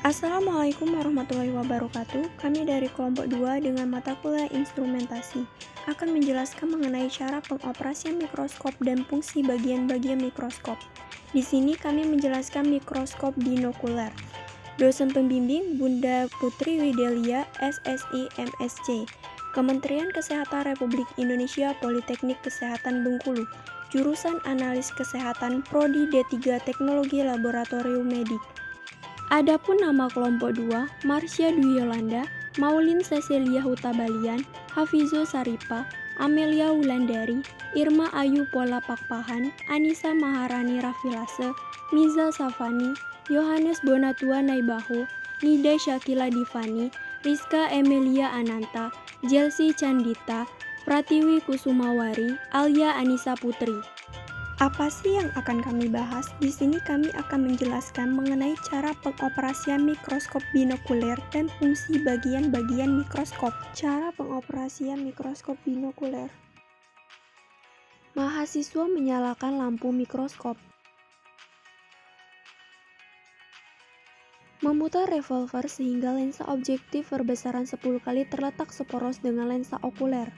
Assalamualaikum warahmatullahi wabarakatuh. Kami dari kelompok 2 dengan mata kuliah instrumentasi akan menjelaskan mengenai cara pengoperasian mikroskop dan fungsi bagian-bagian mikroskop. Di sini kami menjelaskan mikroskop binokuler. Dosen pembimbing Bunda Putri Widelia, SSI MSc, Kementerian Kesehatan Republik Indonesia Politeknik Kesehatan Bengkulu, jurusan Analis Kesehatan Prodi D3 Teknologi Laboratorium Medik. Adapun nama kelompok 2, Marsha Dwi Yolanda, Maulin Cecilia Huta-Balian, Hafizo Saripa, Amelia Wulandari, Irma Ayu Pola Pakpahan, Anissa Maharani Rafilase, Miza Safani, Yohanes Bonatua Naibaho, Nida Syakila Divani, Rizka Emilia Ananta, Jelsi Candita, Pratiwi Kusumawari, Alia Anissa Putri. Apa sih yang akan kami bahas? Di sini kami akan menjelaskan mengenai cara pengoperasian mikroskop binokuler dan fungsi bagian-bagian mikroskop. Cara pengoperasian mikroskop binokuler. Mahasiswa menyalakan lampu mikroskop. Memutar revolver sehingga lensa objektif berbesaran 10 kali terletak seporos dengan lensa okuler.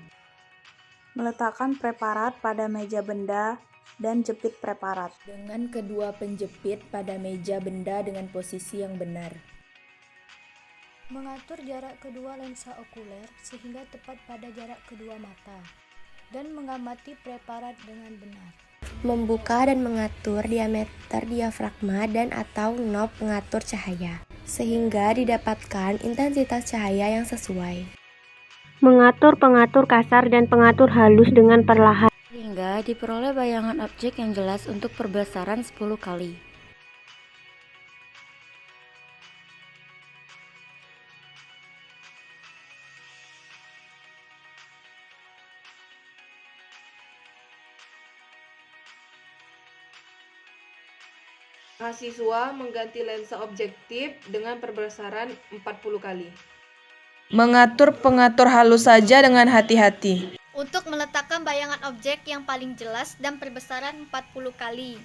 Meletakkan preparat pada meja benda dan jepit preparat dengan kedua penjepit pada meja benda dengan posisi yang benar. Mengatur jarak kedua lensa okuler sehingga tepat pada jarak kedua mata dan mengamati preparat dengan benar. Membuka dan mengatur diameter diafragma dan atau knob pengatur cahaya sehingga didapatkan intensitas cahaya yang sesuai. Mengatur pengatur kasar dan pengatur halus dengan perlahan sehingga diperoleh bayangan objek yang jelas untuk perbesaran 10 kali. Mahasiswa mengganti lensa objektif dengan perbesaran 40 kali. Mengatur pengatur halus saja dengan hati-hati. Untuk meletakkan bayangan objek yang paling jelas dan perbesaran 40 kali.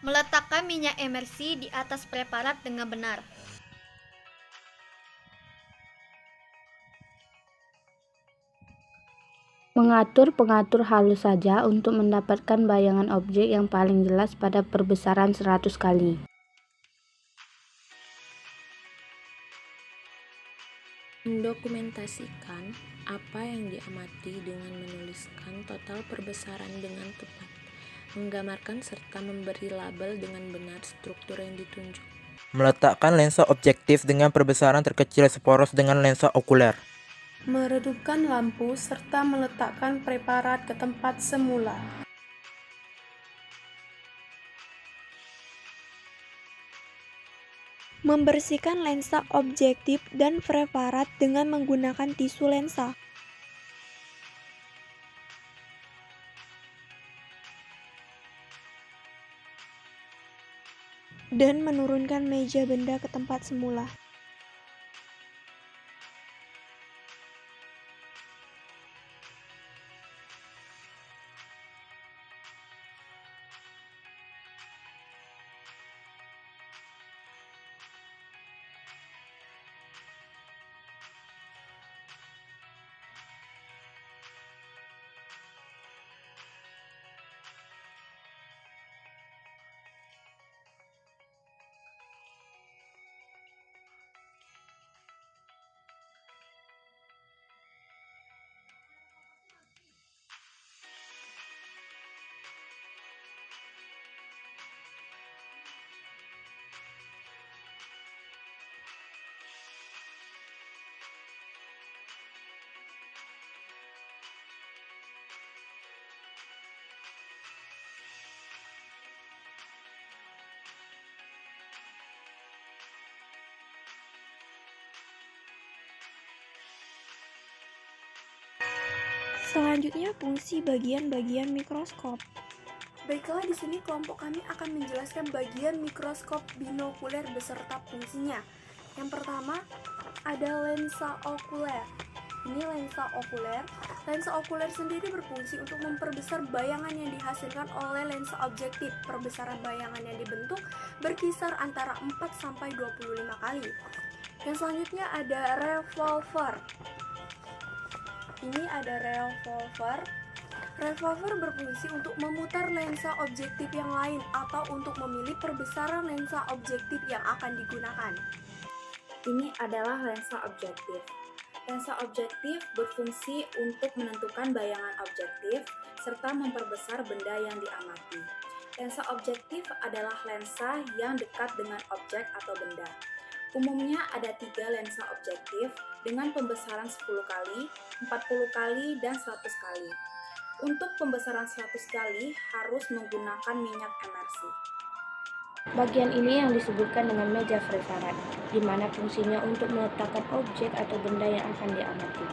Meletakkan minyak emersi di atas preparat dengan benar. mengatur pengatur halus saja untuk mendapatkan bayangan objek yang paling jelas pada perbesaran 100 kali. Mendokumentasikan apa yang diamati dengan menuliskan total perbesaran dengan tepat, menggambarkan serta memberi label dengan benar struktur yang ditunjuk. Meletakkan lensa objektif dengan perbesaran terkecil seporos dengan lensa okuler. Meredupkan lampu serta meletakkan preparat ke tempat semula. Membersihkan lensa objektif dan preparat dengan menggunakan tisu lensa. Dan menurunkan meja benda ke tempat semula. Selanjutnya fungsi bagian-bagian mikroskop. Baiklah, di sini kelompok kami akan menjelaskan bagian mikroskop binokuler beserta fungsinya. Yang pertama, ada lensa okuler. Ini lensa okuler. Lensa okuler sendiri berfungsi untuk memperbesar bayangan yang dihasilkan oleh lensa objektif. Perbesaran bayangan yang dibentuk berkisar antara 4-25 kali. Yang selanjutnya ada revolver. Ini ada revolver. Revolver berfungsi untuk memutar lensa objektif yang lain atau untuk memilih perbesaran lensa objektif yang akan digunakan. Ini adalah lensa objektif. Lensa objektif berfungsi untuk menentukan bayangan objektif serta memperbesar benda yang diamati. Lensa objektif adalah lensa yang dekat dengan objek atau benda. Umumnya ada 3 lensa objektif dengan pembesaran 10 kali, 40 kali, dan 100 kali. Untuk pembesaran 100 kali harus menggunakan minyak emersi. Bagian ini yang disebutkan dengan meja preparat, di mana fungsinya untuk meletakkan objek atau benda yang akan diamati.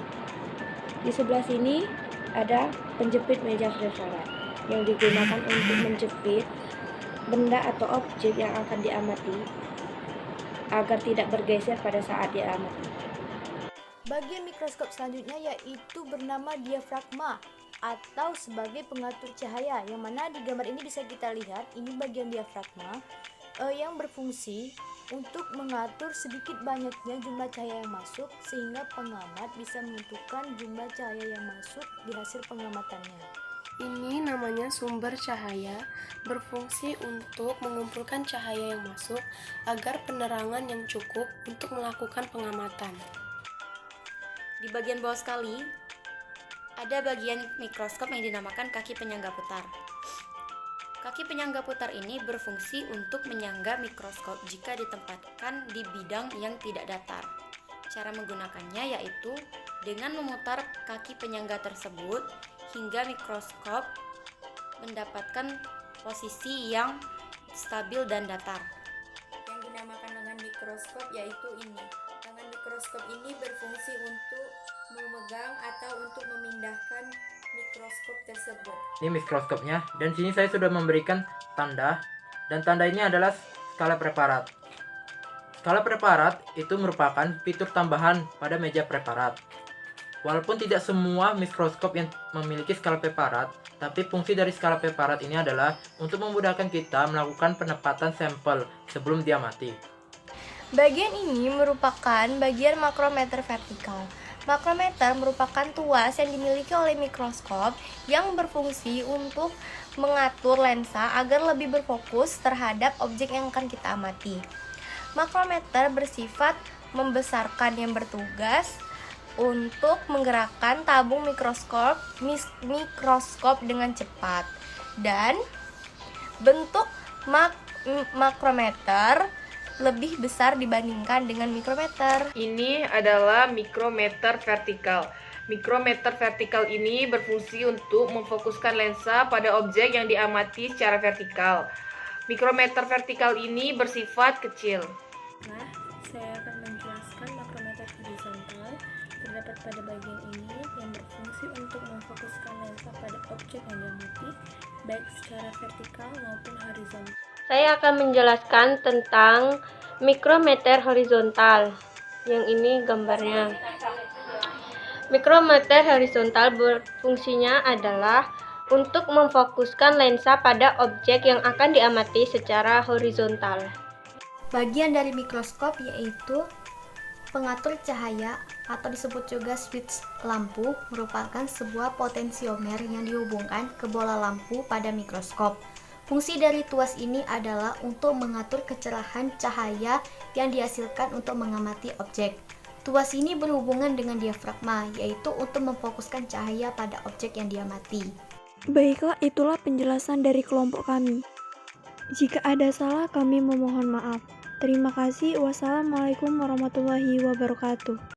Di sebelah sini ada penjepit meja preparat yang digunakan untuk menjepit benda atau objek yang akan diamati agar tidak bergeser pada saat diamati. Bagian mikroskop selanjutnya yaitu bernama diafragma atau sebagai pengatur cahaya, yang mana di gambar ini bisa kita lihat ini bagian diafragma yang berfungsi untuk mengatur sedikit banyaknya jumlah cahaya yang masuk sehingga pengamat bisa menentukan jumlah cahaya yang masuk di hasil pengamatannya. Ini namanya sumber cahaya, berfungsi untuk mengumpulkan cahaya yang masuk agar penerangan yang cukup untuk melakukan pengamatan. Di bagian bawah sekali, ada bagian mikroskop yang dinamakan kaki penyangga putar. Kaki penyangga putar ini berfungsi untuk menyangga mikroskop jika ditempatkan di bidang yang tidak datar. Cara menggunakannya yaitu dengan memutar kaki penyangga tersebut hingga mikroskop mendapatkan posisi yang stabil dan datar. Yang dinamakan dengan mikroskop yaitu ini. Tangan mikroskop ini berfungsi untuk memegang atau untuk memindahkan mikroskop tersebut. Ini mikroskopnya, dan sini saya sudah memberikan tanda, dan tanda ini adalah skala preparat. Skala preparat itu merupakan fitur tambahan pada meja preparat. Walaupun tidak semua mikroskop yang memiliki skala preparat, tapi fungsi dari skala preparat ini adalah untuk memudahkan kita melakukan penempatan sampel sebelum diamati. Bagian ini merupakan bagian makrometer vertikal. Makrometer merupakan tuas yang dimiliki oleh mikroskop yang berfungsi untuk mengatur lensa agar lebih berfokus terhadap objek yang akan kita amati. Makrometer bersifat membesarkan yang bertugas untuk menggerakkan tabung mikroskop dengan cepat, dan bentuk makrometer lebih besar dibandingkan dengan mikrometer. Ini adalah mikrometer vertikal. Mikrometer vertikal ini berfungsi untuk memfokuskan lensa pada objek yang diamati secara vertikal. Mikrometer vertikal ini bersifat kecil. Nah, saya akan menjelaskan makrometer horizontal. Terdapat pada bagian ini yang berfungsi untuk memfokuskan lensa pada objek yang diamati, baik secara vertikal maupun horizontal. Saya akan menjelaskan tentang mikrometer horizontal. Yang ini gambarnya. Mikrometer horizontal berfungsinya adalah untuk memfokuskan lensa pada objek yang akan diamati secara horizontal. Bagian dari mikroskop yaitu pengatur cahaya atau disebut juga switch lampu, merupakan sebuah potensiomer yang dihubungkan ke bola lampu pada mikroskop. Fungsi dari tuas ini adalah untuk mengatur kecerahan cahaya yang dihasilkan untuk mengamati objek. Tuas ini berhubungan dengan diafragma, yaitu untuk memfokuskan cahaya pada objek yang diamati. Baiklah, itulah penjelasan dari kelompok kami. Jika ada salah, kami memohon maaf. Terima kasih. Wassalamualaikum warahmatullahi wabarakatuh.